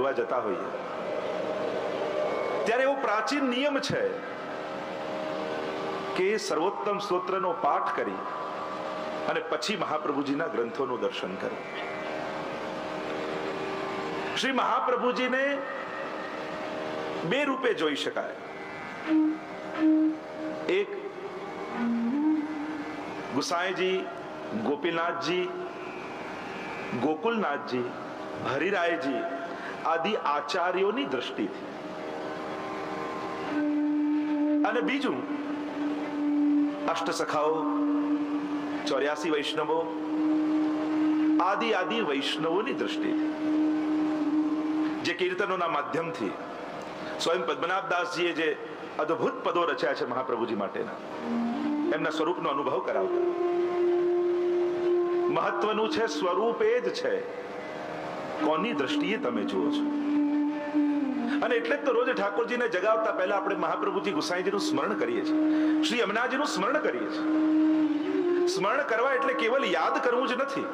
જોવા જતા હોઈએ ત્યારે એવો પ્રાચીન નિયમ છે કે સર્વોત્તમ સ્તોત્રનો પાઠ કરી અને પછી મહાપ્રભુજીના ગ્રંથોનું દર્શન કરે. શ્રી મહાપ્રભુજીને બે રૂપે જોઈ શકાય. એક ગુસાઈજી, ગોપીનાથજી, ગોકુલનાથજી, હરિરાયજી આદિ આચાર્યોની દ્રષ્ટિથી, અને બીજું અષ્ટસખાઓ, 84 વૈષ્ણવો આદિ વૈષ્ણવોની દ્રષ્ટિથી, જે કીર્તનોના માધ્યમથી સ્વયં પદ્મનાભદાસજીએ જે અદ્ભુત પદો રચ્યા છે મહાપ્રભુજી માટેના, એમના સ્વરૂપનો અનુભવ કરાવતા. મહત્વનું છે સ્વરૂપ એ જ છે, કોની દ્રષ્ટિએ તમે જુઓ છો. અને એટલે જ તો રોજ ઠાકોરજીને જગાવતા પહેલા આપણે મહાપ્રભુજી ગુસાઈજીનું સ્મરણ કરીએ છીએ, શ્રી યમુનાજીનું સ્મરણ કરીએ છીએ. સ્મરણ કરવા એટલે કેવલ યાદ કરવું જ નથી,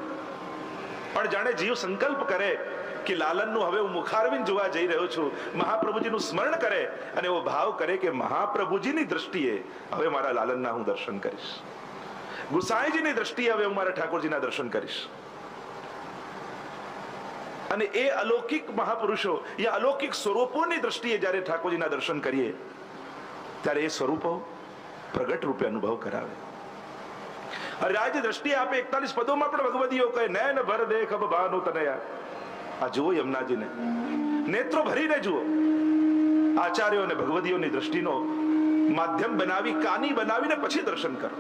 પણ જાણે જીવ સંકલ્પ કરે કે લાલનનું હવે હું મુખારવિંદ જોવા જઈ રહ્યો છું, મહાપ્રભુજીનું સ્મરણ કરે અને એવો ભાવ કરે કે મહાપ્રભુજીની દ્રષ્ટિએ હવે મારા લાલનના હું દર્શન કરીશ, ગુસાઈજીની દ્રષ્ટિએ હવે હું મારા ઠાકોરજીના દર્શન કરીશ. અને એ અલૌકિક મહાપુરુષો એ અલૌકિક સ્વરૂપોની દ્રષ્ટિએ જ્યારે ઠાકોરજીના દર્શન કરીએ ત્યારે એ સ્વરૂપો પ્રગટ રૂપે અનુભવ કરાવે. હરિરાયજી દ્રષ્ટિએ આપે 41 પદોમાં પણ ભગવદીઓ કહે, નયન ભર દેખ અબ ભાનુ તનયા. આ જુઓ યમુનાજીને, નેત્રો ભરીને જુઓ. આચાર્યો અને ભગવદીઓની દ્રષ્ટિનો માધ્યમ બનાવી, કાની બનાવીને પછી દર્શન કરો.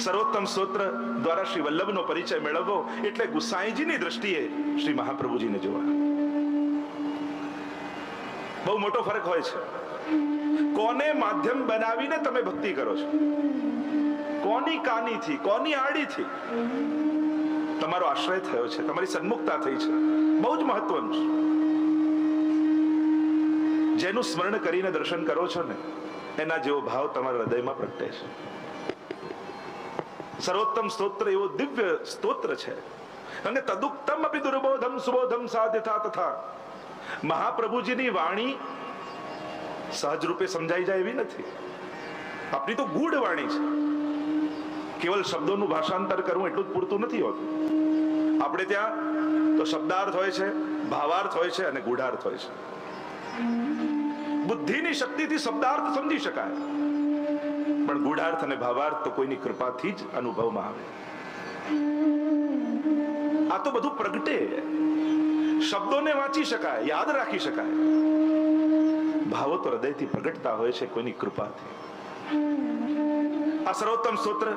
સર્વોત્તમ સ્તોત્ર દ્વારા શ્રી વલ્લભનો પરિચય મેળવવો એટલે ગુસાઈજીની દ્રષ્ટિએ શ્રી મહાપ્રભુજીને જોવા. બહુ મોટો ફરક હોય છે. કોને માધ્યમ બનાવીને તમે ભક્તિ કરો છો, કોની કાનીથી, કોની આડીથી તમારો આશ્રય થયો છે, તમારી સન્મુખતા થઈ છે, બહુ જ મહત્વનું છે. જેનું સ્મરણ કરીને દર્શન કરો છો ને, એના જેવો ભાવ તમારા હૃદયમાં પ્રગટે છે. સર્વોત્તમ સ્તોત્ર એવો દિવ્ય સ્તોત્ર છે. અને તદુક્તમ અપી દુર્બોધમ સુબોધમ સાધ્યતા તથા. મહાપ્રભુજીની વાણી સહજ રૂપે સમજાઈ જાય એવી નથી. આપણી તો ગૂઢ વાણી છે. કેવલ શબ્દોનું ભાષાંતર કરવું એટલું જ પૂરતું નથી હોતું. આપણે ત્યાં તો શબ્દાર્થ હોય છે, ભાવાર્થ હોય છે અને ગૂઢાર્થ હોય છે. બુદ્ધિની શક્તિથી શબ્દાર્થ સમજી શકાય, પણ ગૂઢાર્થ અને ભાવાર્થ તો કોઈની કૃપાથી જ અનુભવમાં આવે. આ તો બધું પ્રગટે. શબ્દોને વાંચી શકાય, યાદ રાખી શકાય, ભાવો તો હૃદયથી પ્રગટતા હોય છે કોઈની કૃપાથી. આ સર્વોત્તમ સ્તોત્ર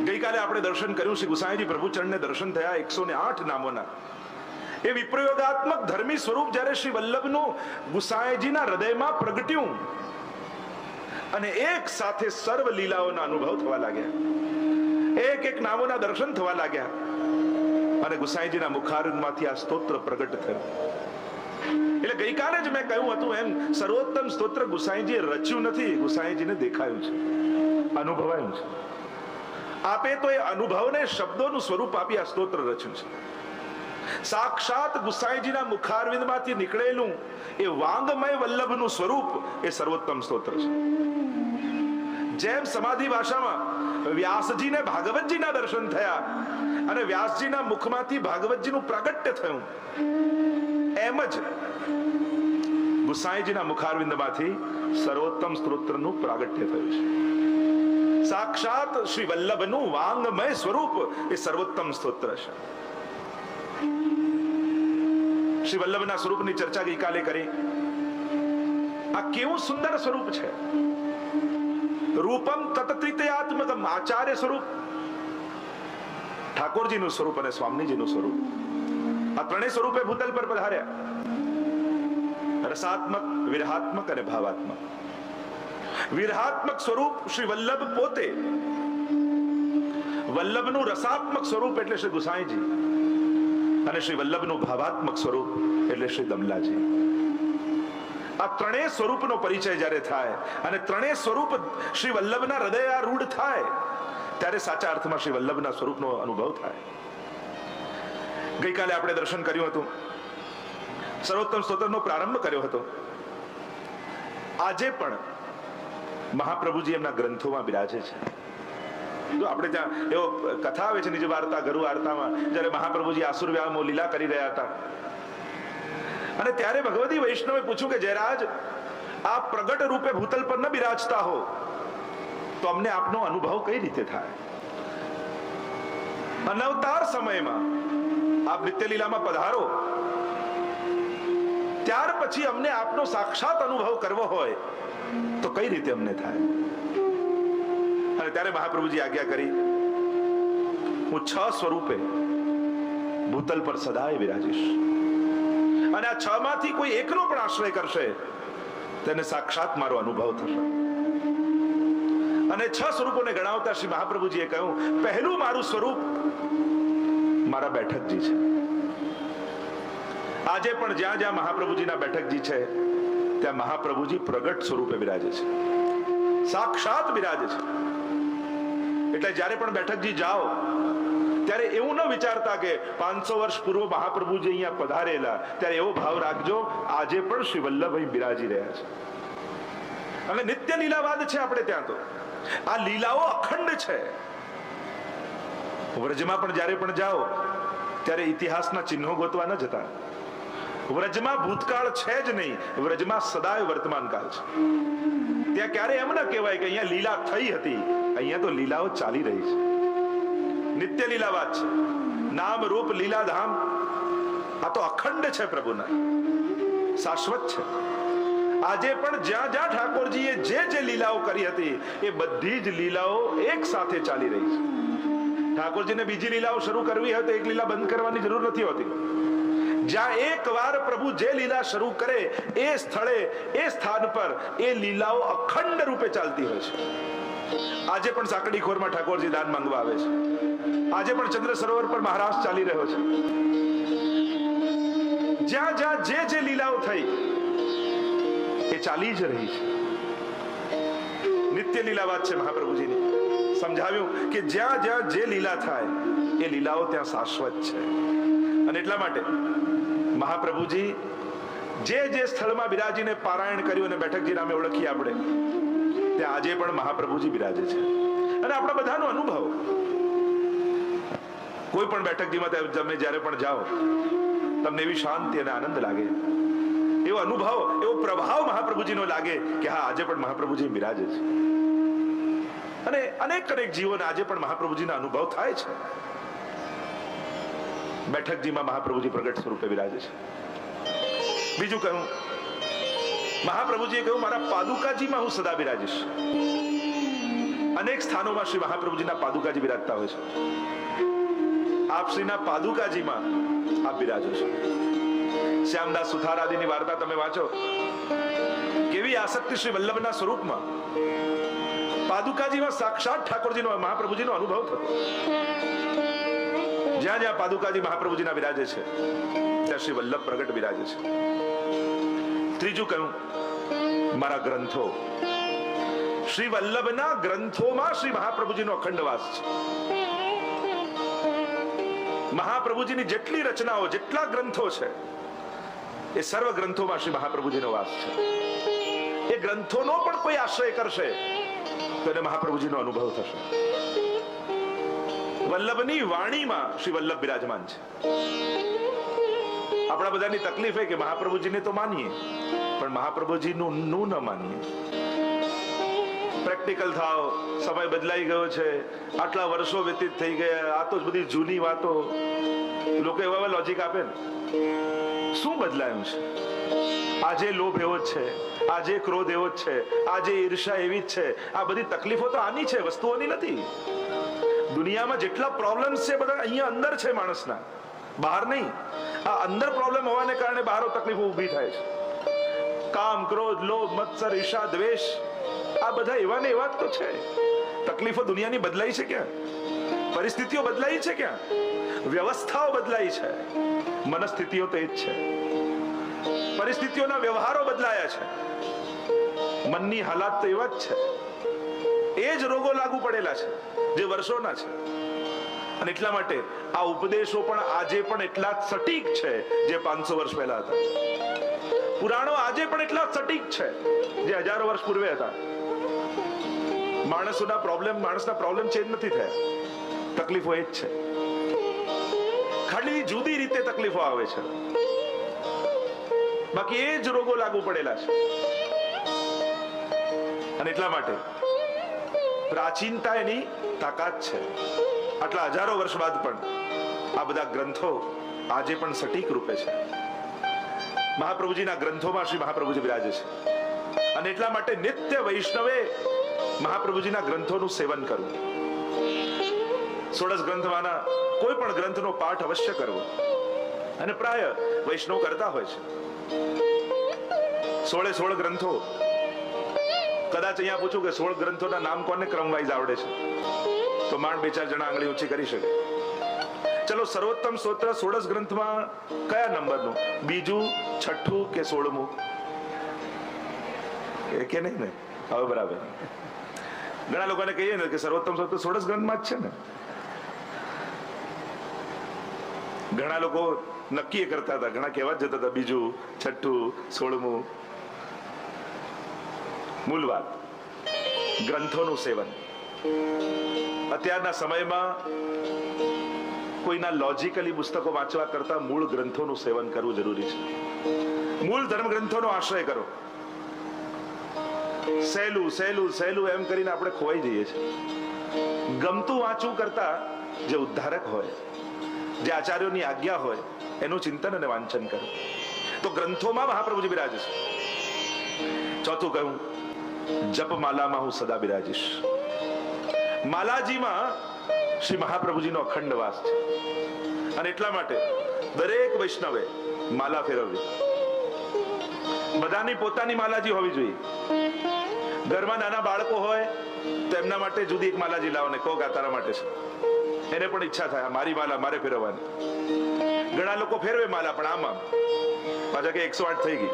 ગઈકાલે આપણે દર્શન કર્યું, શ્રી ગુસાઈજી પ્રભુચરણને દર્શન થયા 108 નામોના. એ વિપ્રયોગાત્મક ધર્મી સ્વરૂપ જ્યારે શ્રી વલ્લભનું ગુસાઈજીના હૃદયમાં પ્રગટ્યું અને એક સાથે સર્વ લીલાઓના અનુભવ થવા લાગ્યા, એક એક નામોના દર્શન થવા લાગ્યા, અને ગુસાઈજીના મુખારવિંદમાંથી આ સ્તોત્ર પ્રગટ થયું. એટલે ગઈકાલે જ મેં કહ્યું હતું એમ, સર્વોત્તમ સ્તોત્ર ગુસાઈજીએ રચ્યું નથી, ગુસાઈજીને દેખાયું છે, અનુભવાયું છે. આપે તો એ અનુભવને શબ્દોનું સ્વરૂપ આપી આ સ્તોત્ર રચ્યું છે. સાક્ષાત ગુસાઈજીના મુખારવિંદમાંથી નીકળેલું એ વાંગમય વલ્લભનું સ્વરૂપ એ સર્વોત્તમ સ્તોત્ર છે. જેમ સમાધિ ભાષામાં વ્યાસજીને ભાગવતજીના દર્શન થયા અને વ્યાસજીના મુખમાંથી ભાગવતજીનું પ્રાગટ્ય થયું, એમ જ ગુસાઈજીના મુખારવિંદમાંથી સર્વોત્તમ સ્તોત્રનું પ્રાગટ્ય થયું છે. સાક્ષાત શ્રી વલ્લભનું વાંગમય સ્વરૂપ એ સર્વોત્તમ સ્તોત્ર છે. શ્રી વલ્લભના સ્વરૂપની ચર્ચા ગઈકાલે કરી. આ કેવું સુંદર સ્વરૂપ છે. રૂપમ તત્ત્રિતયાત્મકમ, આચાર્ય સ્વરૂપ, ઠાકોરજીનું સ્વરૂપ અને સ્વામીજીનું સ્વરૂપ, આ ત્રણેય સ્વરૂપે ભૂતલ પર પધાર્યા. રસાત્મક, વિરહાત્મક અને ભાવાત્મક. વિરહાત્મક સ્વરૂપ શ્રી વલ્લભ પોતે, વલ્લભનું રસાત્મક સ્વરૂપ એટલે શ્રી ગુસાઈજી, અને શ્રી વલ્લભનું ભાવાત્મક સ્વરૂપ એટલે શ્રી દમલાજી. આ ત્રણેય સ્વરૂપનો પરિચય જ્યારે થાય અને ત્રણેય સ્વરૂપ શ્રી વલ્લભના હૃદયારૂઢ થાય ત્યારે સાચા અર્થમાં શ્રી વલ્લભના સ્વરૂપનો અનુભવ થાય. ગઈકાલે આપણે દર્શન કર્યું હતું, સર્વોત્તમ સ્તોત્રનો પ્રારંભ કર્યો હતો. આજે પણ મહાપ્રભુજી એમના ગ્રંથોમાં બિરાજે છે. જો આપણે ત્યાં એવો કથા આવે છે નિજ વાર્તા ગરુ વાર્તામાં, જ્યારે મહાપ્રભુજી આસુરવ્યામો લીલા કરી રહ્યા હતા અને ત્યારે ભગવતી વૈષ્ણવે પૂછ્યું કે જયરાજ, આપ પ્રગટ રૂપે ભૂતલ પર ન બિરાજતા હો તો અમને આપનો અનુભવ કઈ રીતે થાય? અનવતાર સમયમાં આપ નિત્યલીલામાં પધારો, ત્યાર પછી અમને આપનો સાક્ષાત અનુભવ કરવો હોય તો કઈ રીતે અમને થાય? અને ત્યારે મહાપ્રભુજી આજ્ઞા કરી, હું 6 સ્વરૂપે ભૂતલ પર સદાય વિરાજીશ અને આ 6 માંથી કોઈ એકનો પણ આશ્રય કરશે તેને સાક્ષાત મારો અનુભવ થશે. અને 6 સ્વરૂપોને ગણાવતા શ્રી મહાપ્રભુજીએ કહ્યું, પહેલું મારું સ્વરૂપ મારા બેઠકજી છે. આજે પણ જ્યાં જ્યાં મહાપ્રભુજીના બેઠકજી છે ત્યાં મહાપ્રભુજી પ્રગટ સ્વરૂપે બિરાજે છે, સાક્ષાત બિરાજે છે. એટલે જ્યારે પણ બેઠકજી જાઓ ત્યારે એવું ન વિચારતા કે 500 વર્ષ પૂર્વ મહાપ્રભુજી અહીંયા પધારેલા, ત્યારે એવો ભાવ રાખજો આજે પણ શ્રી વલ્લભ અહીં બિરાજી રહ્યા છે. અને નિત્ય લીલાવાદ છે આપણે ત્યાં. તો આ લીલાઓ અખંડ છે. વ્રજમાં પણ જ્યારે પણ જાઓ ત્યારે ઇતિહાસના ચિહ્નો ગોતવા ન જતા. વ્રજમાં ભૂતકાળ છે જ નહીં, વ્રજમાં સદાય વર્તમાન કાળ છે. ત્યાં ક્યારે એમ ન કહેવાય કે અહીંયા લીલા થઈ હતી, અહીંયા તો લીલાઓ ચાલી રહી છે. નિત્ય લીલાવાદ છે. નામ રૂપ લીલાધામ આ તો અખંડ છે, પ્રભુના શાશ્વત છે. આજે પણ જ્યાં જ્યાં ઠાકોરજીએ જે લીલાઓ કરી હતી એ બધી જ લીલાઓ એક સાથે ચાલી રહી છે. ઠાકોરજીને બીજી લીલાઓ શરૂ કરવી હોય તો એક લીલા બંધ કરવાની જરૂર નથી હોતી. જ્યાં એકવાર પ્રભુ જે લીલા શરૂ કરે એ સ્થળે એ સ્થાન પર એ લીલાઓ અખંડ રૂપે ચાલતી હોય છે. આજે પણ સાંકડી ખોરમાં ઠાકોરજી દાન માંગવા આવે છે. આજે પણ ચંદ્ર સરોવર પર મહારાજ ચાલી રહ્યો છે. જ્યાં જ્યાં જે લીલાઓ થઈ એ ચાલી જ રહી છે. નિત્ય લીલાવાદ છે મહાપ્રભુજીની. સમજાવ્યું કે જ્યાં જ્યાં જે લીલા થાય એ લીલાઓ ત્યાં શાશ્વત છે. અને એટલા માટે મહાપ્રભુજી જે સ્થળમાં બિરાજીને પારાયણ કર્યું અને બેઠકજી નામે ઓળખીએ આપણે, ત્યાં આજે પણ મહાપ્રભુજી બિરાજે છે. અને આપણા બધાનો અનુભવ, કોઈ પણ બેઠકજીમાં તમે જ્યારે પણ જાઓ તમને એવી શાંતિ અને આનંદ લાગે, એવો અનુભવ, એવો પ્રભાવ મહાપ્રભુજીનો લાગે કે હા આજે પણ મહાપ્રભુજી બિરાજે છે. અને અનેક જીવોને આજે પણ મહાપ્રભુજીના અનુભવ થાય છે. બેઠકજીમાં મહાપ્રભુજી પ્રગટ સ્વરૂપે બિરાજે છે. બીજું કહ્યું, મહાપ્રભુજીએ કહ્યું મારા પાદુકાજીમાં હું સદા બિરાજીશ. અનેક સ્થાનોમાં શ્રી મહાપ્રભુજીના પાદુકાજી બિરાજતા હોય છે. આપ શ્રીના પાદુકાજીમાં આપ બિરાજો છો. શ્યામદાસ સુથાર આદિની વાર્તા તમે વાંચો, કેવી આસક્તિ શ્રી વલ્લભના સ્વરૂપમાં. પાદુકાજીમાં સાક્ષાત ઠાકોરજીનો મહાપ્રભુજીનો અનુભવ થતો. જ્યાં જ્યાં પાદુકાજી મહાપ્રભુજીના બિરાજે છે ત્યાં શ્રી વલ્લભ પ્રગટ બિરાજે છે. ત્રીજું કહ્યું, મારા ગ્રંથો, શ્રી વલ્લભના ગ્રંથોમાં શ્રી મહાપ્રભુજીનો અખંડ વાસ છે. મહાપ્રભુજીની જેટલી રચનાઓ, જેટલા ગ્રંથો છે એ સર્વ ગ્રંથોમાં શ્રી મહાપ્રભુજીનો વાસ છે. એ ગ્રંથોનો પણ કોઈ આશ્રય કરશે તો એને મહાપ્રભુજીનો અનુભવ થશે. વલ્લભની વાણીમાં શ્રી વલ્લભ બિરાજમાન છે. આપણા બધાની તકલીફ છે કે મહાપ્રભુજીને તો માનીએ પણ મહાપ્રભુજીનું ન માનીએ. પ્રેક્ટિકલ થાવ, સમય બદલાઈ ગયો છે, આટલા વર્ષો વ્યતીત થઈ ગયા, આ તો બધી જૂની વાતો. લોકો એવા લોજિક આપે ને, શું બદલાયું છે? આજે લોભ એવો જ છે, આજે ક્રોધ એવો જ છે, આજે ઈર્ષા એવી જ છે. આ બધી તકલીફો તો આની છે, વસ્તુઓની નથી. દુનિયામાં જેટલા પ્રોબ્લેમ્સ છે બધા અહીંયા અંદર છે માણસના, બહાર નહીં. આ અંદર પ્રોબ્લેમ હોવાને કારણે બહાર તકલીફો ઊભી થાય છે. કામ, ક્રોધ, લોભ, મત્સર, ઈર્ષા, દ્વેષ, આ બધા એવા ને એવા જ તો છે. તકલીફો દુનિયાની બદલાઈ છે ક્યાં? પરિસ્થિતિઓ બદલાઈ છે ક્યાં? વ્યવસ્થાઓ બદલાઈ છે, મનસ્થિતિઓ તો એ જ છે. પરિસ્થિતિઓના વ્યવહારો બદલાયા છે, મનની હાલાત તો એવા જ છે. એ જ રોગો લાગુ પડેલા છે જે વર્ષોના છે. અને એટલા માટે આ ઉપદેશો પણ આજે પણ એટલા જ સટીક છે જે 500 વર્ષ પહેલા હતા. પુરાણો આજે પણ એટલા જ સટીક છે જે હજારો વર્ષ પૂર્વે હતા. માણસના પ્રોબ્લેમ ચેન્જ નથી થયા. તકલીફો એ જ છે, ખાલી જુદી રીતે તકલીફો આવે છે, બાકી એ જ રોગો લાગુ પડેલા છે. અને એટલા માટે પ્રાચીનતા એની તાકાત છે. આટલા હજારો વર્ષ બાદ પણ આ બધા ગ્રંથો આજે પણ સટીક રૂપે છે. મહાપ્રભુજીના ગ્રંથોમાં શ્રી મહાપ્રભુજી બિરાજે છે. અને એટલા માટે નિત્ય વૈષ્ણવે મહાપ્રભુજીના ગ્રંથોનું સેવન કરવું. 16 ગ્રંથમાંના કોઈ પણ ગ્રંથનો પાઠ અવશ્ય કરવો. અને પ્રાય વૈષ્ણવ કરતા હોય છે. 16 ગ્રંથો. કદાચ અહીંયા પૂછું કે 16 ગ્રંથોના નામ કોને ક્રમવાઇઝ આવડે છે, તો માંડ 2-4 જણા આંગળી ઊંચી કરી શકે. ચલો, સર્વોત્તમ સ્તોત્ર 16 ગ્રંથમાં કયા નંબરનું? બીજું, છઠ્ઠું કે 16મું? કે નહીં ને? હવે બરાબર. ઘણા લોકોને કહીએ ને કે સર્વોત્તમ સ્તોત્ર 16 ગ્રંથમાં જ છે ને. ઘણા લોકો નક્કી કરતા હતા, ઘણા કહેવા જતા હતા બીજું, છઠ્ઠું, 16મું. મૂળ વાત ગ્રંથોનું સેવન. અત્યારના સમયમાં કોઈના લોજિકલી પુસ્તકો વાંચવા કરતા મૂળ ગ્રંથોનું સેવન કરવું જરૂરી છે. મૂળ ધર્મ ગ્રંથોનો આશ્રય કરો. સહેલું સહેલું સહેલું એમ કરીને આપણે ખોવાઈ જઈએ છીએ. ગમતું વાંચવું કરતા જે ઉદ્ધારક હોય, જે આચાર્યોની આજ્ઞા હોય, એનું ચિંતન અને વાંચન કરો. તો ગ્રંથોમાં મહાપ્રભુજી બિરાજે છે. ચોથું કહ્યું, જપમાલામાં હું સદા બિરાજીશ. માલાજીમાં શ્રી મહાપ્રભુજીનો અખંડ વાસ છે. અને એટલા માટે દરેક વૈષ્ણવે માલા ફેરવવી. બધાની પોતાની માલાજી હોવી જોઈએ. ઘરમાં નાના બાળકો હોય તો એમના માટે જુદી એક માલાજી લાવો ને કહો કે આ તારા માટે છે. એને પણ ઈચ્છા થાય મારી માલા મારે ફેરવવાની. ઘણા લોકો ફેરવે માલા પણ આમ પાછા કે 108 થઈ ગઈ,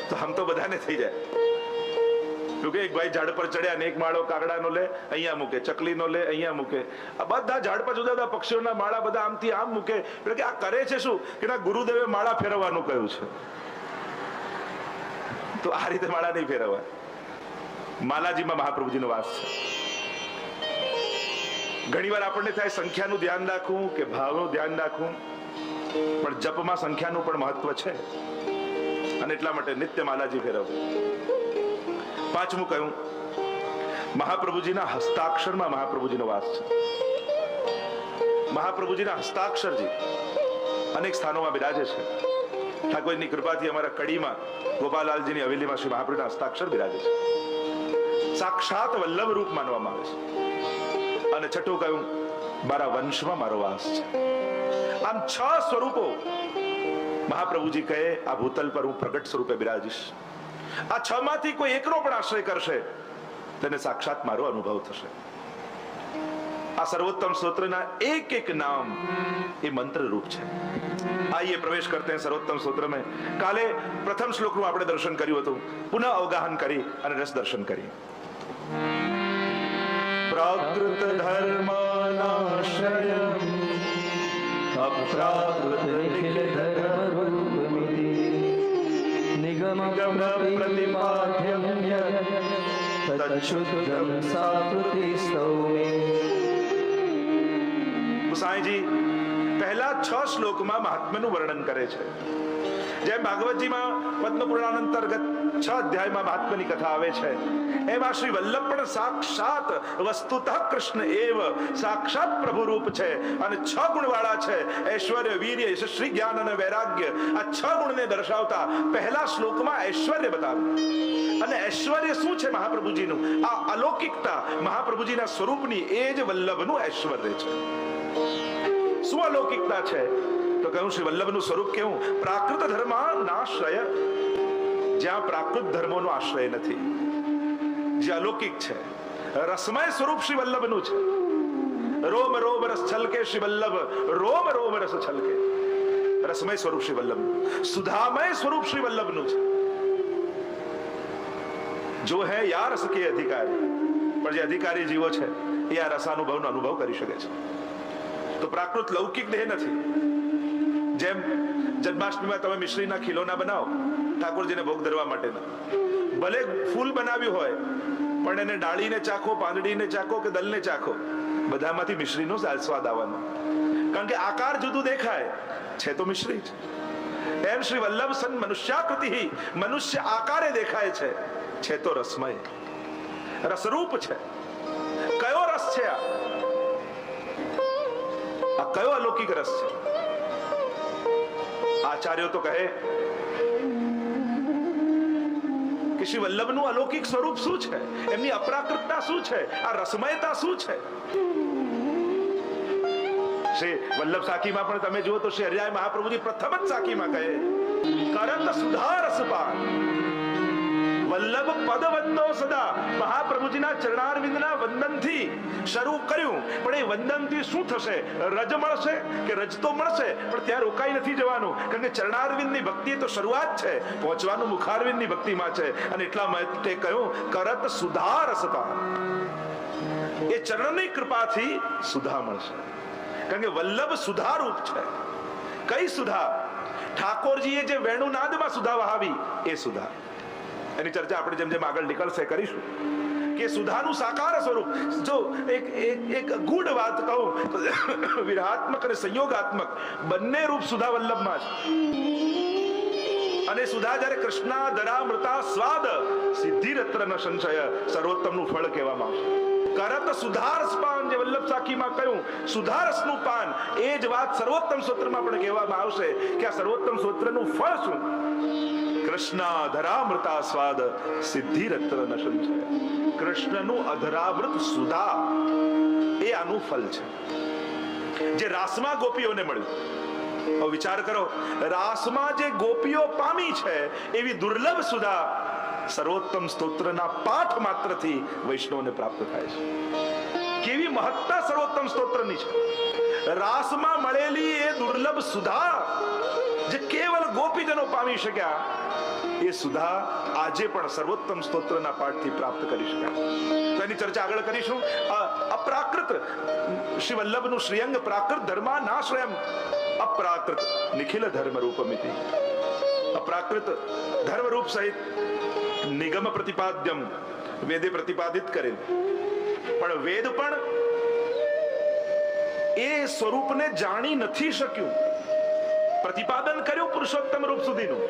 તો આમ તો બધાને થઈ જાય. એક ભાઈ ઝાડ પર ચડ્યા ને એક માળો કાગડાનો લે અહીંયા મૂકે, ચકલીનો લે અહીંયા મૂકે, આ બધા ઝાડ પર જુદા જુદા પક્ષીઓના માળા બધા આમથી આમ મૂકે. એટલે કે આ કરે છે શું કે ના ગુરુદેવે માળા ફેરવવાનું કહ્યું છે, તો આ રીતે માળા નહીં ફેરવવા. માલાજીમાં મહાપ્રભુજીનો વાસ છે. ઘણીવાર આપણને થાય સંખ્યાનું ધ્યાન રાખવું કે ભાવનું ધ્યાન રાખવું, પણ જપમાં સંખ્યાનું પણ મહત્વ છે. અને એટલા માટે નિત્ય માલાજી ફેરવવું. પાંચમું કહ્યું, મહાપ્રભુજીના હસ્તાક્ષરમાં મહાપ્રભુજીનો વાસ છે. મહાપ્રભુજીના હસ્તાક્ષરજી અનેક સ્થાનોમાં બિરાજે છે. ઠાકોરની કૃપાથી અમારા કડીમાં ગોપાલાલજીની હવેલીમાં શ્રી મહાપ્રભુના હસ્તાક્ષર બિરાજે છે. સાક્ષાત વલ્લભ રૂપ માનવામાં આવે છે. અને છઠ્ઠું કહ્યું, મારા વંશમાં મારો વાસ છે. આમ 6 સ્વરૂપો મહાપ્રભુજી કહે આ ભૂતલ પર હું પ્રગટ સ્વરૂપે બિરાજીશ. આ 6 માંથી કોઈ એકનો પણ આશ્રય કરશે તેને સાક્ષાત મારો અનુભવ થશે. આ સર્વોત્તમ સ્તોત્રના एक एक नाम ये मंत्र रूप છે. आइए प्रवेश करते हैं सर्वोत्तम स्त्रोत्र में. काले प्रथम श्लोक નું આપણે દર્શન કર્યું હતું, પુનઃ અવગાહન કરી અને રસ દર્શન કરી. પ્રાકૃત ધર્માનાશ્રયમ અપ્રાકૃત નિખિલ ધર્મરૂપમિતિ નિગમ પ્રતિપાદ્યમ તચ્છુદ્ધમ સાકૃતિ સ્તૌમે. ગુસાઈજી પહેલા 6 શ્લોકમાં મહાત્મ્યનું વર્ણન કરે છે. જેમ ભાગવતજીમાં પદ્મ પુરાણ અંતર્ગત 6 અધ્યાયમાં મહાત્મ્યની કથા આવે છે, એમાં શ્રી વલ્લભ પણ સાક્ષાત વસ્તુતઃ કૃષ્ણ એવ સાક્ષાત પ્રભુ રૂપ છે અને 6 ગુણવાળા છે. ઐશ્વર્ય, વીર્ય, શ્રી જ્ઞાન અને વૈરાગ્ય, આ 6 ગુણને દર્શાવતા પહેલા શ્લોકમાં ઐશ્વર્ય બતાવ્યું. અને ઐશ્વર્ય શું છે મહાપ્રભુજીનું? આ અલૌકિકતા મહાપ્રભુજીના સ્વરૂપની એ જ વલ્લભનું ઐશ્વર્ય છે. શું અલૌકિકતા છે? તો કહ્યું શ્રી વલ્લભનું સ્વરૂપ કેવું? પ્રાકૃત ધર્માનાશ્રય, જ્યાં પ્રાકૃત ધર્મોનો આશ્રય નથી, જે અલૌકિક છે. રસમય સ્વરૂપ શ્રી વલ્લભનું છે. રોમ રોમ રસ છલકે શ્રી વલ્લભ, રોમ રોમ રસ છલકે. રસમય સ્વરૂપ શ્રી વલ્લભનું. સુધામય સ્વરૂપ શ્રી વલ્લભનું છે. જો હે યા રસ કે અધિકારી, પણ જે અધિકારી જીવો છે એ આ રસાનુભવનો અનુભવ કરી શકે છે. તો પ્રાકૃત લૌકિક દેહ નથી. જેમ જન્માષ્ટમીમાં તમે મિશ્રીના ખીલોના બનાવો ઠાકોરજીને ભોગ ધરવા માટેના, ભલે ફૂલ બનાવ્યું હોય પણ એને ડાળીને ચાખો, પાંદડીને ચાખો કે દલને ચાખો, બધામાંથી મિશ્રીનો સ્વાદ આવવાનો, કારણ કે આકાર જુદું દેખાય છે તો મિશ્રી જ. એમ શ્રી વલ્લભ સન મનુષ્યાકૃતિ, મનુષ્ય આકારે દેખાય છે તો રસમય, રસરૂપ છે. કયો રસ છે આ કયો અલૌકિક રસ છે? આચાર્યો તો કહે કે શ્રી વલ્લભનું અલૌકિક સ્વરૂપ શું છે, એમની અપ્રાકૃતતા શું છે, આ રસમયતા શું છે. શ્રી વલ્લભ સાખીમાં પણ તમે જુઓ તો શ્રી હરિરાય મહાપ્રભુજી પ્રથમ જ સાખીમાં કહે કરત સુધા રસપાન, વલ્લભ પદ વંદો સદા. મહાપ્રભુજીના ચરણારવિંદના વંદનથી શરૂ કર્યું, પણ એ વંદનથી શું થશે? રજ મળશે કે રજ તો મળશે, પણ ત્યાં રોકાઈ નથી જવાનું, કારણ કે ચરણારવિંદની ભક્તિ તો શરૂઆત છે, પહોંચવાનું મુખારવિંદની ભક્તિમાં છે. અને એટલા માટે કહ્યું કરત સુધા રસપાન, એ ચરણની કૃપાથી સુધા મળશે, કારણ કે વલ્લભ સુધારૂપ છે. કઈ સુધા? ઠાકોરજીએ જે વેણુનાદમાં સુધા વહાવી એ સુધા. એની ચર્ચા આપણે જેમ જેમ આગળ નીકળશે કરીશું કે સુધાનું સાકાર સ્વરૂપ. જો એક ગૂઢ વાત કહું તો વિરહાત્મક અને સંયોગાત્મક બંને રૂપ સુધા વલ્લભમાં છે. અને સુધા જ્યારે કૃષ્ણા ધરામૃતા સ્વાદ સિદ્ધિ રત્ર ન સંશય, સર્વોત્તમનું ફળ કહેવામાં આવશે. કરત સુધારસ પાન, જે વલ્લભ સાખીમાં કહ્યું સુધારસનું પાન, એ જ વાત સર્વોત્તમ સ્તોત્રમાં પણ કહેવામાં આવશે કે આ સર્વોત્તમ સ્તોત્રનું ફળ શું? કૃષ્ણ અધરામૃતા સ્વાદ સિદ્ધિ રત્ર ન સંશય. કૃષ્ણનું અધરામૃત સુધા એ આનું ફલ છે, જે રાસમાં ગોપીઓને મળ્યું. વિચાર કરો, રાસમાં જે ગોપીઓ પામી છે એવી દુર્લભ સુધા સર્વોત્તમ સ્તોત્રના પાઠ માત્રથી વૈષ્ણવને પ્રાપ્ત થાય છે. કેવી મહત્તા સર્વોત્તમ સ્તોત્રની છે! રાસમાં મળેલી એ દુર્લભ સુધા જે કેવલ ગોપીજનો પામી શક્યા, એ સુધા આજે પણ સર્વોત્તમ સ્તોત્રના પાઠથી પ્રાપ્ત કરી શકાય. તો એની ચર્ચા આગળ કરીશું. અપ્રાકૃત શ્રી વલ્લભનું શ્રીઅંગ પ્રાકૃત ધર્મા નાશ્રયમ, અપ્રાકૃત નિખિલ ધર્મ રૂપમિતિ. અપ્રાકૃત ધર્મ રૂપ સહિત નિગમ પ્રતિપાદ્યમ, વેદે પ્રતિપાદિત કરેલ, પણ વેદ પણ એ સ્વરૂપને જાણી નથી શક્યું. પ્રતિપાદન કર્યું પુરુષોત્તમ રૂપ સુધીનું,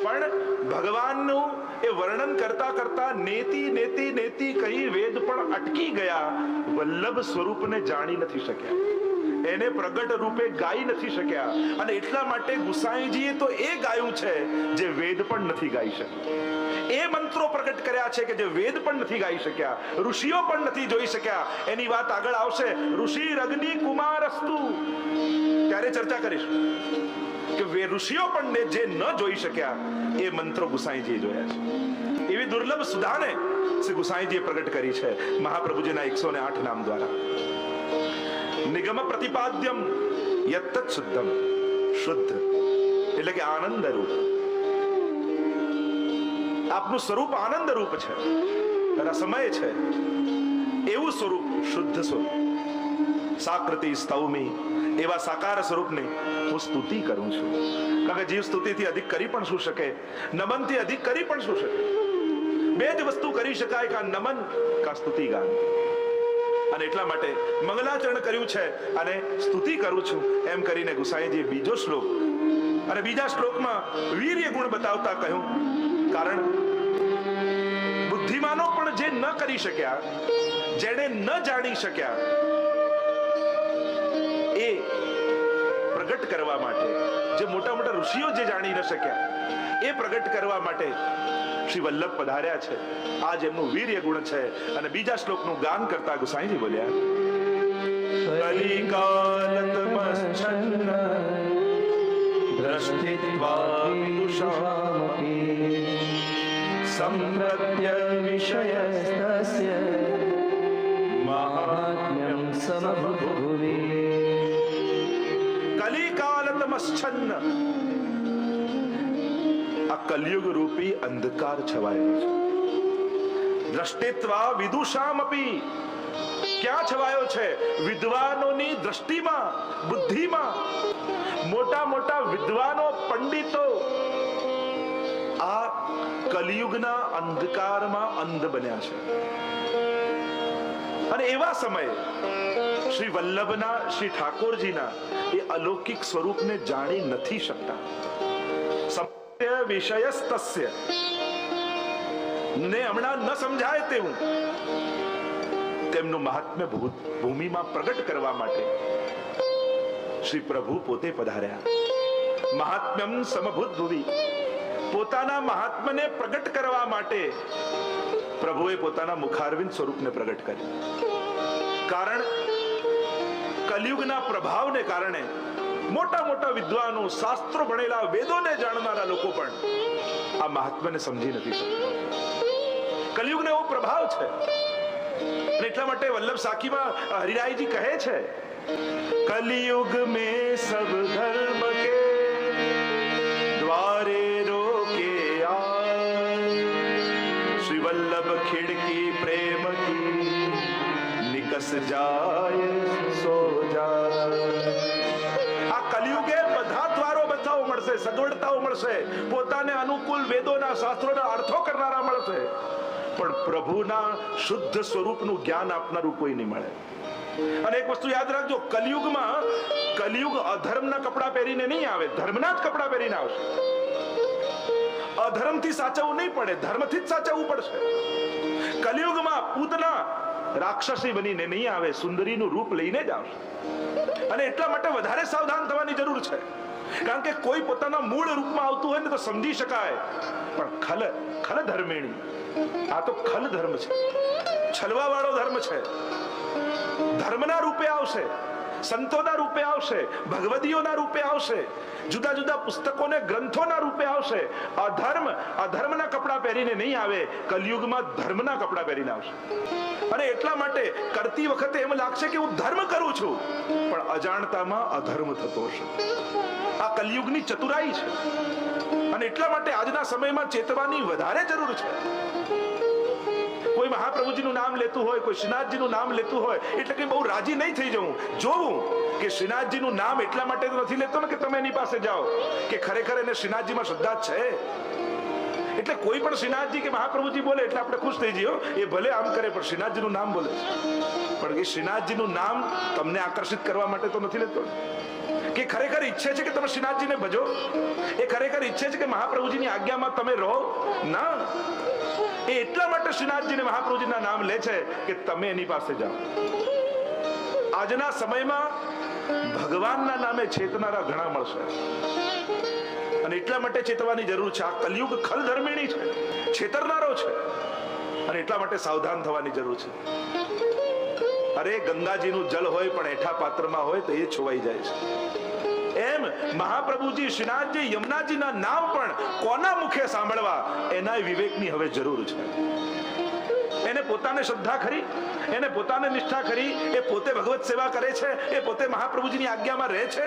પણ ભગવાનનું એ વર્ણન કરતા કરતા નેતિ નેતિ નેતિ કહી વેદ પણ અટકી ગયા. વલ્લભ સ્વરૂપને જાણી નથી શક્યા, એને પ્રગટ રૂપે ગાઈ નથી શક્યા. અને એટલા માટે ગુસાઈજીએ તો એ ગાયું છે જે વેદ પણ નથી ગાઈ શક્યા. એ મંત્રો પ્રગટ કર્યા છે કે જે વેદ પણ નથી ગાઈ શક્યા, ઋષિઓ પણ નથી જોઈ શક્યા. એની વાત આગળ આવશે. ઋષિ અગ્નિ કુમારસ્તુ, ત્યારે ચર્ચા કરીશું કે ઋષિઓ પણ જે ન જોઈ શક્યા એ મંત્રો ગુસાઈજીએ જોયા છે. એવી દુર્લભ સુધાને શ્રી ગુસાઈજીએ પ્રગટ કરી છે મહાપ્રભુજીના 108 નામ દ્વારા. નિગમ પ્રતિપાદ્યમ યત્તત શુદ્ધમ, શુદ્ધ એટલે કે આનંદ રૂપ. આપનું સ્વરૂપ આનંદ રૂપ છે, રસમય છે. એવું સ્વરૂપ શુદ્ધ સ્વરૂપ. સાકૃતિ સ્તૌમી, એવા સાકાર સ્વરૂપની હું સ્તુતિ કરું છું. કારણ કે જીવ સ્તુતિથી અધિક કરી પણ શું શકે, નમનથી અધિક કરી પણ શું શકે. બે જ વસ્તુ કરી શકાય, કા નમન કા સ્તુતિ ગાન. અને એટલા માટે મંગલાચરણ કર્યું છે અને સ્તુતિ કરું છું એમ કરીને ગુસાઈજીએ બીજો શ્લોક અને બીજા શ્લોકમાં વીર્ય ગુણ બતાવતા કહ્યું. કારણ બુદ્ધિમાનો પણ જે ન કરી શક્યા, જેને ન જાણી શક્યા, એ પ્રગટ કરવા માટે, જે મોટા મોટા ઋષિઓ જે જાણી ન શક્યા એ પ્રગટ કરવા માટે શ્રી વલ્લભ પધાર્યા છે. આજ એમનું વીર્ય ગુણ છે. અને બીજા શ્લોકનું ગાન કરતા ગુસાઈજી બોલ્યા, કલિકાલતમશ્ચન્ન દ્રષ્ટિત્વા વિદુષામપી સંપ્રત્ય વિષયસ્તસ્ય મહાત્મ્યં સમભુવિ. કલિકાલતમશ્ચન્ન, આ કલયુગ રૂપી અંધકાર છવાયેલો છે. દ્રષ્ટિત્વા વિદુષામપી, ક્યાં છવાયો છે? વિદ્વાનોની દ્રષ્ટિમાં, બુદ્ધિમાં. મોટા મોટા વિદ્વાનો, પંડિતો આ કલિયુગના અંધકારમાં અંધ બન્યા છે. અને એવા સમયે શ્રી વલ્લભના, શ્રી ઠાકોરજીના એ અલૌકિક સ્વરૂપને જાણી નથી શકતા. સત્ય વિષયસ્તસ્ય ને હમણાં ન સમજાય તેવું તેમનું મહાત્મ્ય ભૂમિમાં પ્રગટ કરવા માટે શ્રી પ્રભુ પોતે પધાર્યા. મહાત્મ્યમ સમભૂત ભુવિ, પોતાના મહાત્મ્યને પ્રગટ કરવા માટે પ્રભુએ પોતાના મુખારવિંદ સ્વરૂપને પ્રગટ કર્યું. કારણ કલિયુગના પ્રભાવને કારણે મોટા મોટા વિદ્વાનો, શાસ્ત્રો ભણેલા, વેદોને જાણનારા લોકો પણ આ મહાત્મ્યને સમજી નથી શકતા. કલિયુગનો એવો પ્રભાવ છે. એટલા માટે વલ્લભ સાખીમાં હરિરાયજી કહે છે, કલિયુગ में सब धर्म के द्वारे रोके आए, श्री वल्लभ खिड़की प्रेम की निकस जाए सो जाए. આ કલિયુગે બધા દ્વારો બતાવો મળશે, સગવડતાઓ મળશે, પોતાને અનુકૂળ વેદોના, શાસ્ત્રોના અર્થો કરનારા મળશે, પણ પ્રભુના શુદ્ધ સ્વરૂપનું જ્ઞાન આપનારું કોઈ નહીં મળે. અને એક વસ્તુ યાદ રાખજો, કલિયુગમાં કલિયુગ અધર્મના કપડા પહેરીને નહીં આવે, ધર્મના જ કપડા પહેરીને આવશે. અધર્મથી સાચવવું નહીં પડે, ધર્મથી જ સાચવવું પડશે. કલિયુગમાં પૂતના રાક્ષસી બનીને નહીં આવે, સુંદરીનું રૂપ લઈને જ આવશે. અને એટલા માટે વધારે સાવધાન થવાની જરૂર છે. કારણ કે કોઈ પોતાના મૂળ રૂપમાં આવતું હોય ને તો સમજી શકાય, પણ ખલ ધર્મેણી, આ તો ખલ ધર્મ છે, છલવા વાળો ધર્મ છે. ધર્મના રૂપે આવશે, સંતોના રૂપે આવશે, ભગવદીઓના રૂપે આવશે, જુદા જુદા પુસ્તકોને ગ્રંથોના રૂપે આવશે. અધર્મના કપડા પહેરીને નહીં આવે, કલિયુગમાં ધર્મના કપડા પહેરીને આવશે. અને એટલા માટે કરતી વખતે એમ લાગશે કે હું ધર્મ કરું છું, પણ અજાણતામાં અધર્મ થતો હશે. આ કલિયુગની ચતુરાઈ છે. અને એટલા માટે આજના સમયમાં ચેતવાની વધારે જરૂર છે. કોઈ મહાપ્રભુજીનું નામ લેતું હોય, કોઈ શ્રીનાથજીનું નામ લેતું હોય એટલે કે બહુ રાજી નહીં થઈ જવું. જોવું કે શ્રીનાથજીનું નામ એટલા માટે તો નથી લેતો ને કે તમે એની પાસે જાઓ કે ખરેખર એને શ્રીનાથજીમાં શ્રદ્ધા છે. એટલે કોઈ પણ શ્રીનાથજી કે મહાપ્રભુજી બોલે એટલે આપણે ખુશ થઈ જઈએ, એ ભલે આમ કરે પણ શ્રીનાથજીનું નામ બોલે. પણ એ શ્રીનાથજીનું નામ તમને આકર્ષિત કરવા માટે તો નથી લેતો કે ખરેખર ઈચ્છે છે કે તમે શ્રીનાથજીને ભજો, એ ખરેખર ઈચ્છે છે કે મહાપ્રભુજીની આજ્ઞામાં તમે રહો. ના, એ એટલા માટે શ્રીનાથજીને મહાપ્રભુજીના નામ લે છે કે તમે એની પાસે જાઓ. આજના સમયમાં ભગવાનના નામે ચેતનારા ઘણા મળશે, અને એટલા માટે ચેતવાની જરૂર છે. આ કલિયુગ ખલ ધર્મિણી છે, છેતરનારો છે, અને એટલા માટે સાવધાન થવાની જરૂર છે. અરે ગંગાજીનું જલ હોય પણ એઠા પાત્રમાં હોય તો એ છોવાઈ જાય છે. એમ મહાપ્રભુજી, શ્રીનાથજી, યમુનાજીના નામ પણ કોના મુખે સાંભળવા, એના વિવેકની હવે જરૂર છે. એને પોતાને શ્રદ્ધા ખરી, એને પોતાને નિષ્ઠા ખરી, એ પોતે ભગવત સેવા કરે છે, એ પોતે મહાપ્રભુજીની આજ્ઞામાં રહે છે.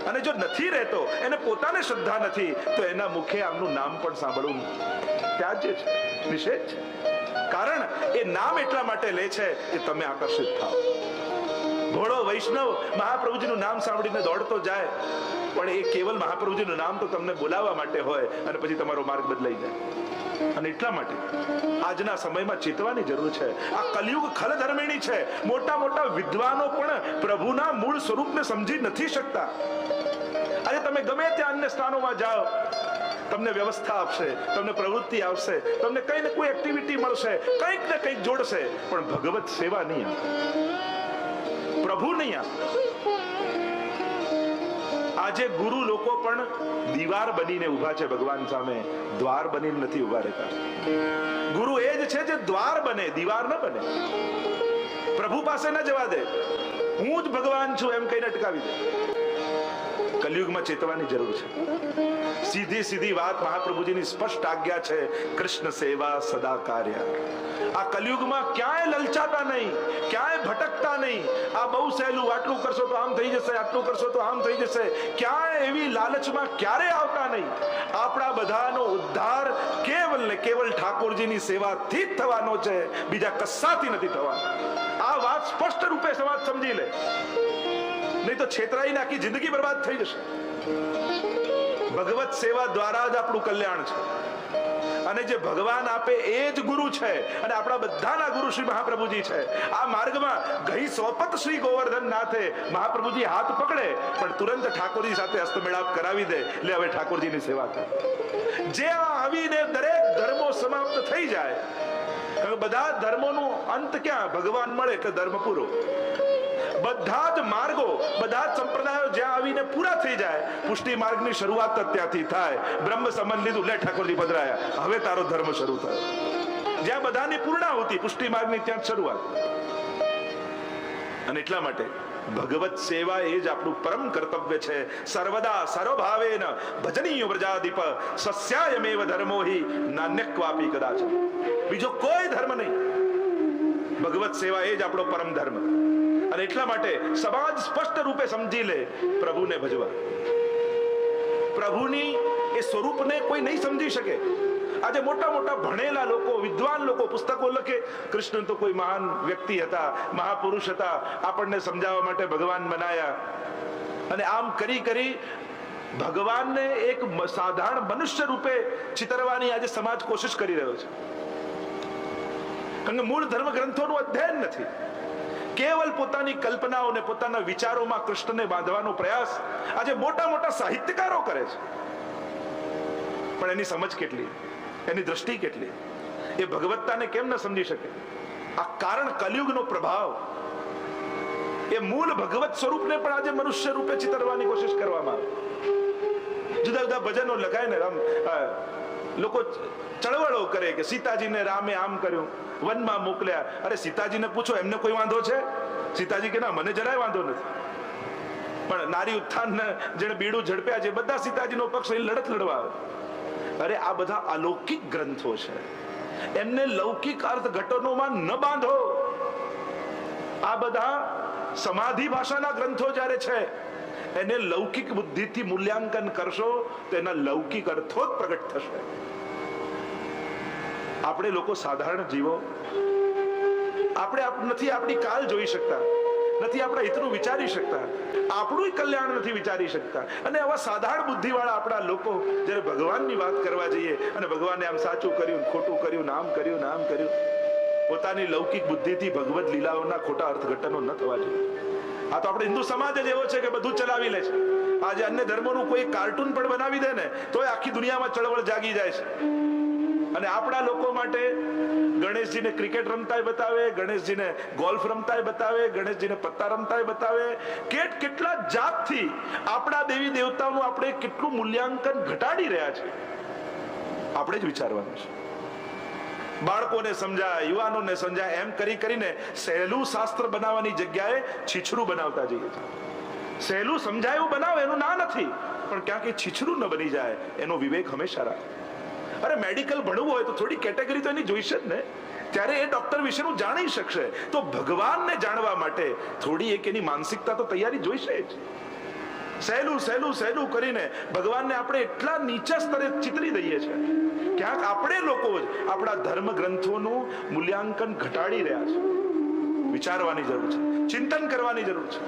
અને જો નથી રહેતો, એને પોતાને શ્રદ્ધા નથી, તો એના મુખે આમનું નામ પણ સાંભળવું ત્યાજ્ય છે, નિષેધ છે. કારણ એ નામ એટલા માટે લે છે કે તમે આકર્ષિત થાઓ. ઘોડો વૈષ્ણવ મહાપ્રભુજીનું નામ સાંભળીને દોડતો જાય, પણ એ કેવલ મહાપ્રભુજીનું નામ તો તમને બોલાવવા માટે હોય, અને પછી તમારો માર્ગ બદલાઈ જાય. અને એટલા માટે આજના સમયમાં ચેતવાની જરૂર છે. આ કલિયુગ ખલ ધર્મિણી છે. મોટા મોટા વિદ્વાનો પણ પ્રભુના મૂળ સ્વરૂપને સમજી નથી શકતા. આજે તમે ગમે ત્યાં અન્ય સ્થાનોમાં જાઓ, તમને વ્યવસ્થા આપશે, તમને પ્રવૃત્તિ આવશે, તમને કઈ ને કોઈ એક્ટિવિટી મળશે, કંઈક ને કંઈક જોડશે, પણ ભગવત સેવા નહીં આપે, પ્રભુ નહીં આપે. આજે ગુરુ લોકો પણ દીવાર બનીને ઉભા છે ભગવાન સામે, દ્વાર બનીને નથી ઉભા રહેતા. ગુરુ એ જ છે જે દ્વાર બને, દીવાર ન બને. પ્રભુ પાસે ન જવા દે, હું જ ભગવાન છું એમ કહીને અટકાવી દે. કલિયુગમાં ચેતવાની જરૂર છે. સીધી વાત મહાપ્રભુજીની સ્પષ્ટ આજ્ઞા છે, કૃષ્ણ સેવા સદા કાર્ય. આ કલયુગમાં ક્યાંય લલચાતા નહીં, ક્યાંય ભટકતા નહીં. આ બહુ સહેલું, આટલું કરશો તો આમ થઈ જશે, આટલું કરશો તો આમ થઈ જશે, ક્યાંય એવી લાલચમાં ક્યારેય આવતા નહીં. આપણા બધાનો ઉદ્ધાર કેવલ ને કેવલ ઠાકોરજીની સેવાથી જ થવાનો છે, બીજા કશાથી નથી થવાનો. આ વાત સ્પષ્ટ રૂપે સમાજ સમજી લે, નહીં તો છેતરાઈને આખી જિંદગી બરબાદ થઈ જશે. ભગવત સેવા દ્વારા જ આપણું કલ્યાણ છે, અને જે ભગવાન આપે એ જ ગુરુ છે, અને આપણા બધાના ગુરુ શ્રી મહાપ્રભુજી છે. આ માર્ગમાં ગઈ સોપત શ્રી ગોવર્ધન નાથે મહાપ્રભુજી હાથ પકડે પણ તુરંત ઠાકોરજી સાથે હસ્તમેળાપ કરાવી દે, લે હવે ઠાકોરજીની સેવા કર. જે આવીને દરેક ધર્મો સમાપ્ત થઈ જાય, બધા ધર્મોનો અંત ક્યાં? ભગવાન મળે એટલે ધર્મ પૂરો. બધા જ માર્ગો, બધા જ સંપ્રદાયો જ્યાં આવીને પૂરા થઈ જાય, પુષ્ટિ માર્ગની શરૂઆત ત્યાંથી થાય. બ્રહ્મ સંબંધ લીધું, લે ઠાકોરજી પધરાયા, હવે તારો ધર્મ શરૂ થયો. જ્યાં બધાની પૂર્ણાહુતિ, પુષ્ટિ માર્ગની ત્યાં શરૂઆત. અને એટલા માટે ભગવત સેવા એ જ આપણું પરમ કર્તવ્ય છે. સર્વદા સર્વભાવેન ભજનીય વ્રજાધિપ સસ્યાયમેવ ધર્મો હિ નાન્યક્વાપી કદાચ. બીજો કોઈ ધર્મ નહીં, ભગવત સેવા એ જ આપણો પરમ ધર્મ. અને એટલા માટે સમાજ સ્પષ્ટ રૂપે સમજી લે, પ્રભુને ભજવા. પ્રભુની એ સ્વરૂપને કોઈ નહીં સમજી શકે. આજે મોટા મોટા ભણેલા લોકો, વિદ્વાન લોકો પુસ્તકો લખે, કૃષ્ણ તો કોઈ મહાન વ્યક્તિ હતા, મહાપુરુષ હતા, આપણને સમજાવવા માટે ભગવાન બનાયા. અને આમ કરી કરી ભગવાનને એક સાધારણ મનુષ્ય રૂપે ચિતરવાની આજે સમાજ કોશિશ કરી રહ્યો છે. કારણ કે મૂળ ધર્મ ગ્રંથોનું અધ્યયન નથી. કેવલ પોતાની કલ્પનાઓને, પોતાના વિચારોમાં કૃષ્ણને બાંધવાનો પ્રયાસ આજે મોટા મોટા સાહિત્યકારો કરે છે. પણ એની સમજ કેટલી, એની દ્રષ્ટિ કેટલી? એ ભગવત્તાને કેમ ન સમજી શકે? આ કારણ કલયુગનો પ્રભાવ. એ મૂળ ભગવત સ્વરૂપને પણ આજે મનુષ્ય રૂપે ચિતરવાની કોશિશ કરવામાં આવે. જુદા જુદા ભજનો લખાય ને, લોકો ચળવળો કરે કે સીતાજીને રામે આમ કર્યું, વનમાં મોકલ્યા. અરે સીતાજીને પૂછો, એમને કોઈ વાંધો છે? સીતાજી કે ના, મને જરાય વાંધો નથી. પણ નારી ઉત્થાન જેને બીડું ઝડપ્યા છે, બધા સીતાજીનો પક્ષ લઈને લડત લડવા આવે. અરે આ બધા અલૌકિક ગ્રંથો છે, એમને લૌકિક અર્થઘટનોમાં ન બાંધો. આ બધા સમાધિ ભાષાના ગ્રંથો જ્યારે છે, એને લૌકિક બુદ્ધિથી મૂલ્યાંકન કરશો તો એના લૌકિક અર્થો જ પ્રગટ થશે. આપણે લોકો સાધારણ જીવો, આપણે નથી આપણી કાલ જોઈ શકતા, નથી આપણા હિતનું વિચારી શકતા, આપણું કલ્યાણ નથી વિચારી શકતા. અને આવા સાધારણ બુદ્ધિવાળા આપણા લોકો જ્યારે ભગવાનની વાત કરવા જઈએ, અને ભગવાને આમ સાચું કર્યું, ખોટું કર્યું, નામ કર્યું, નામ કર્યું, પોતાની લૌકિક બુદ્ધિથી ભગવત લીલાઓના ખોટા અર્થઘટનો ન થવા જોઈએ. આ તો આપણે હિન્દુ સમાજ જ એવો છે કે બધું ચલાવી લે છે. આજે અન્ય ધર્મોનું કોઈ કાર્ટૂન પણ બનાવી દે ને તો આખી દુનિયામાં ચળવળ જાગી જાય છે. અને આપણા લોકો માટે ગણેશજીને ક્રિકેટ રમતા બતાવે, ગણેશજીને ગોલ્ફ રમતા બતાવે, ગણેશજીને પત્તા રમતા બતાવે. કેટલા જાતથી આપણા દેવી દેવતાઓનું આપણે કેટલું મૂલ્યાંકન ઘટાડી રહ્યા છે, આપણે જ વિચારવાનું છે. બાળકોને સમજાય, યુવાનોને સમજાય, એમ કરી કરીને સહેલું શાસ્ત્ર બનાવવાની જગ્યાએ છીછરું બનાવતા જઈએ છીએ. સહેલું સમજાયું બનાવે એનું ના નથી, પણ ક્યાંક એ છીછરું ન બની જાય એનો વિવેક હંમેશા રાખે. અરે મેડિકલ ભણવું હોય તો થોડી કેટેગરી તો એની જોઈશે જ ને, ત્યારે એ ડોક્ટર વિશેનું જાણી શકશે. તો ભગવાનને જાણવા માટે થોડી એક એની માનસિકતા તો તૈયારી જોઈશે જ. સહેલું સહેલું સહેલું કરીને ભગવાનને આપણે એટલા નીચા સ્તરે ચિતરી દઈએ છીએ. ક્યાંક આપણે લોકો જ આપણા ધર્મ ગ્રંથોનું મૂલ્યાંકન ઘટાડી રહ્યા છે. વિચારવાની જરૂર છે, ચિંતન કરવાની જરૂર છે.